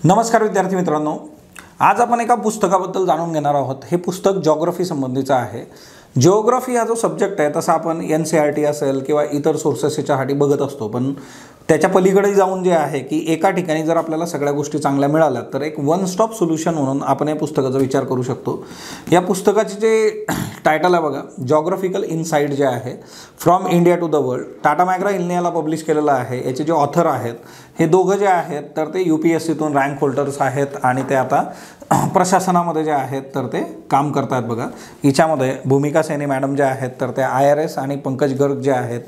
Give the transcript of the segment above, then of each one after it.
नमस्कार विद्यार्थी मित्रांनो, आज आपण एका पुस्तकाबद्दल जाणून घेणार आहोत। हे पुस्तक जिओग्राफी संबंधीचं आहे। जिओग्राफी हा जो सब्जेक्ट आहे तसा आपण NCERT असेल किंवा इतर सोर्सेसच्यासाठी बघत असतो, पण त्याच्या पलीकडे जाऊन जे आहे की एका ठिकाणी जर आपल्याला सगळ्या गोष्टी चांगल्या मिळाल्या तर एक वन स्टॉप सोल्यूशन म्हणून आपण या पुस्तकाचा विचार करू शकतो। या पुस्तकाचे जे टायटल आहे बघा, जिओग्राफिकल इनसाइट जे आहे from India to the world, Tata McGraw हिलने याला पब्लिश केलेलं आहे। याचे जे ऑथर आहेत हे दोघं जे आहेत तर ते UPSCतून रँक होल्डर्स आहेत आणि ते आता प्रशासनामध्ये जे आहेत तर ते काम करतात बघा। हिच्यामध्ये भूमिका सैनी मॅडम जे आहेत तर ते IRS आणि पंकज गर्ग जे आहेत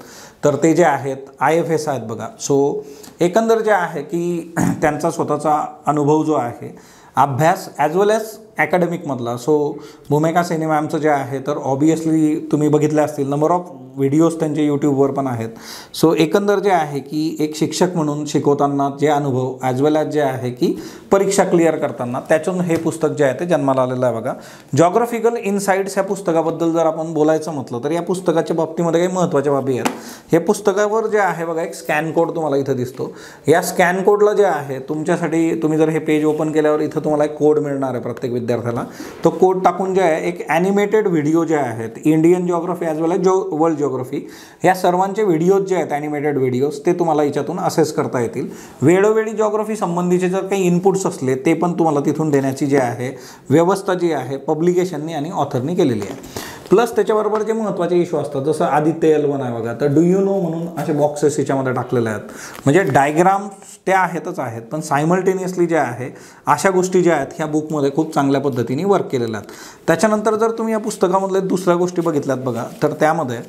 तर ते जे आहेत IFS आहेत बघा। सो एकंदर जे आहे की त्यांचा स्वतःचा अनुभव जो आहे अभ्यास ॲज वेल ॲज ॲकॅडमिकमधला। सो भूमिका सैनी मॅमचं जे आहे तर ऑब्वियसली तुम्ही बघितले असतील, नंबर ऑफ व्हिडिओज त्यांचे यूट्यूबवर पण आहेत। सो एकंदर जे आहे की एक शिक्षक म्हणून शिकवताना जे अनुभव ॲज वेल ॲज जे आहे की परीक्षा क्लिअर करताना त्यातून हे पुस्तक जे आहे ते जन्माला आलेलं आहे बघा। जिओग्राफिकल इनसाइट्स ह्या पुस्तकाबद्दल जर आपण बोलायचं म्हटलं तर या पुस्तकाच्या बाबतीमध्ये काही महत्त्वाच्या बाबी आहेत। हे पुस्तकावर जे आहे बघा एक स्कॅन कोड तुम्हाला इथं दिसतो। या स्कॅन कोडला जे आहे तुमच्यासाठी, तुम्ही जर हे पेज ओपन केल्यावर इथं तुम्हाला एक कोड मिळणार आहे प्रत्येक विद्यार्थ्याला। तो कोड टाकून जे आहे एक ॲनिमेटेड व्हिडिओ जे आहेत इंडियन जिओग्राफी ॲज वेल ॲज वर्ल्ड जिओग्राफी या सर्वांचे व्हिडिओज जे आहेत ॲनिमेटेड व्हिडिओज ते तुम्हाला याच्यातून असेस करता येतील। वेळोवेळी जिओग्राफी संबंधीचे जर काही इनपुट्स असले ते पण तुम्हाला तिथून देण्याची जी आहे व्यवस्था जी आहे पब्लिकेशननी आणि ऑथरनी केलेली आहे। प्लस त्याच्याबरोबर जे महत्त्वाचे इश्यू असतात जसं आदित्य L1 आहे बघा, तर डू यू नो म्हणून असे बॉक्सेस याच्यामध्ये टाकलेले आहेत। म्हणजे डायग्राम्स त्या आहेतच आहेत, पण सायमल्टेनियसली जे आहे अशा गोष्टी ज्या आहेत ह्या बुकमध्ये खूप चांगल्या पद्धतीने वर्क केलेल्या आहेत। त्याच्यानंतर जर तुम्ही या पुस्तकामधल्या दुसऱ्या गोष्टी बघितल्यात बघा तर त्यामध्ये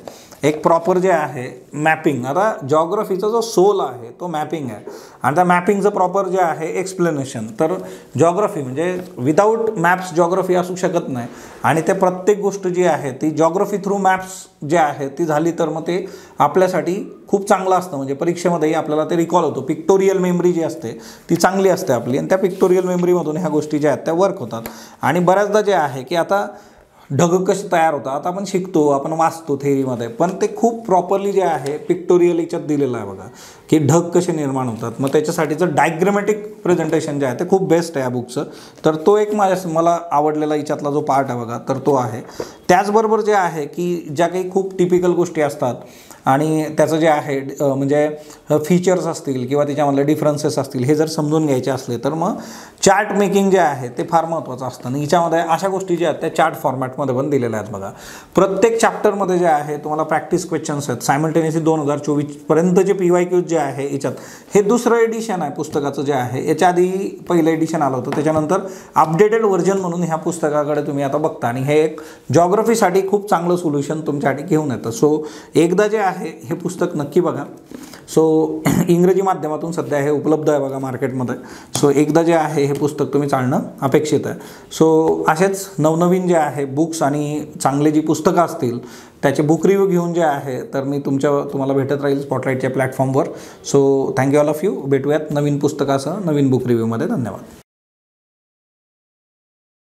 एक प्रॉपर जे आहे मॅपिंग, आता जिओग्राफीचा जो सोल आहे तो मॅपिंग आहे आणि त्या मॅपिंगचं प्रॉपर जे आहे एक्सप्लेनेशन। तर जिओग्राफी म्हणजे विदाऊट मॅप्स जिओग्राफी असू शकत नाही आणि ते प्रत्येक गोष्ट जी आहे ती जिओग्राफी थ्रू मॅप्स जे आहे ती झाली तर मग ते आपल्यासाठी खूप चांगलं असतं। म्हणजे परीक्षेमध्येही आपल्याला ते रिकॉल होतो। पिक्टोरियल मेमरी जी असते ती चांगली असते आपली आणि त्या पिक्टोरियल मेमरीमधून ह्या गोष्टी ज्या आहेत त्या वर्क होतात। आणि बऱ्याचदा जे आहे की आता ढग कसे तयार होतात आता आपण शिकतो, आपण वाचतो थेअरीमध्ये, पण ते खूप प्रॉपरली जे आहे पिक्टोरियल याच्यात दिलेलं आहे बघा की ढग कसे निर्माण होतात। मग त्याच्यासाठीचं डायग्रामॅटिक प्रेझेंटेशन जे आहे ते खूप बेस्ट आहे या बुकचं। तर तो एक मला आवडलेला याच्यातला जो पार्ट आहे बघा तर तो आहे। त्याचबरोबर जे आहे की ज्या काही खूप टिपिकल गोष्टी असतात आणि त्याचं जे आहे म्हणजे फीचर्स असतील किंवा त्याच्यामधले डिफरन्सेस असतील हे जर समजून घ्यायचे असले तर मग चार्ट मेकिंग जे आहे ते फार महत्त्वाचं असतं। आणि याच्यामध्ये अशा गोष्टी ज्या आहेत त्या चार्ट फॉर्मॅटमध्ये पण दिलेल्या आहेत बघा। प्रत्येक चॅप्टरमध्ये जे आहे तुम्हाला प्रॅक्टिस क्वेश्चन्स आहेत सायमल्टेनियसली 2024 पर्यंतचे PYQs जे आहे याच्यात हे दुसरं एडिशन आहे पुस्तकाचं जे आहे। याच्या आधी पहिलं एडिशन आलं होतं, त्याच्यानंतर अपडेटेड व्हर्जन म्हणून ह्या पुस्तकाकडे तुम्ही आता बघता आणि हे एक जिओग्राफीसाठी खूप चांगलं सोल्युशन तुमच्यासाठी घेऊन येतं। सो एकदा जे आहे हे पुस्तक नक्की बघा। सो इंग्रजी माध्यमातून सध्या हे उपलब्ध आहे बघा मार्केटमध्ये। सो एकदा जे आहे हे पुस्तक तुम्ही चालणं अपेक्षित आहे। सो असेच नवनवीन जे आहे बुक्स आणि चांगले जी पुस्तकं असतील त्याचे बुक रिव्ह्यू घेऊन जे आहे तर मी तुम्हाला भेटत राहील स्पॉटलाईटच्या प्लॅटफॉर्मवर। So thank you all of you. भेटूयात नवीन पुस्तकासह नवीन बुक रिव्ह्यूमध्ये। धन्यवाद।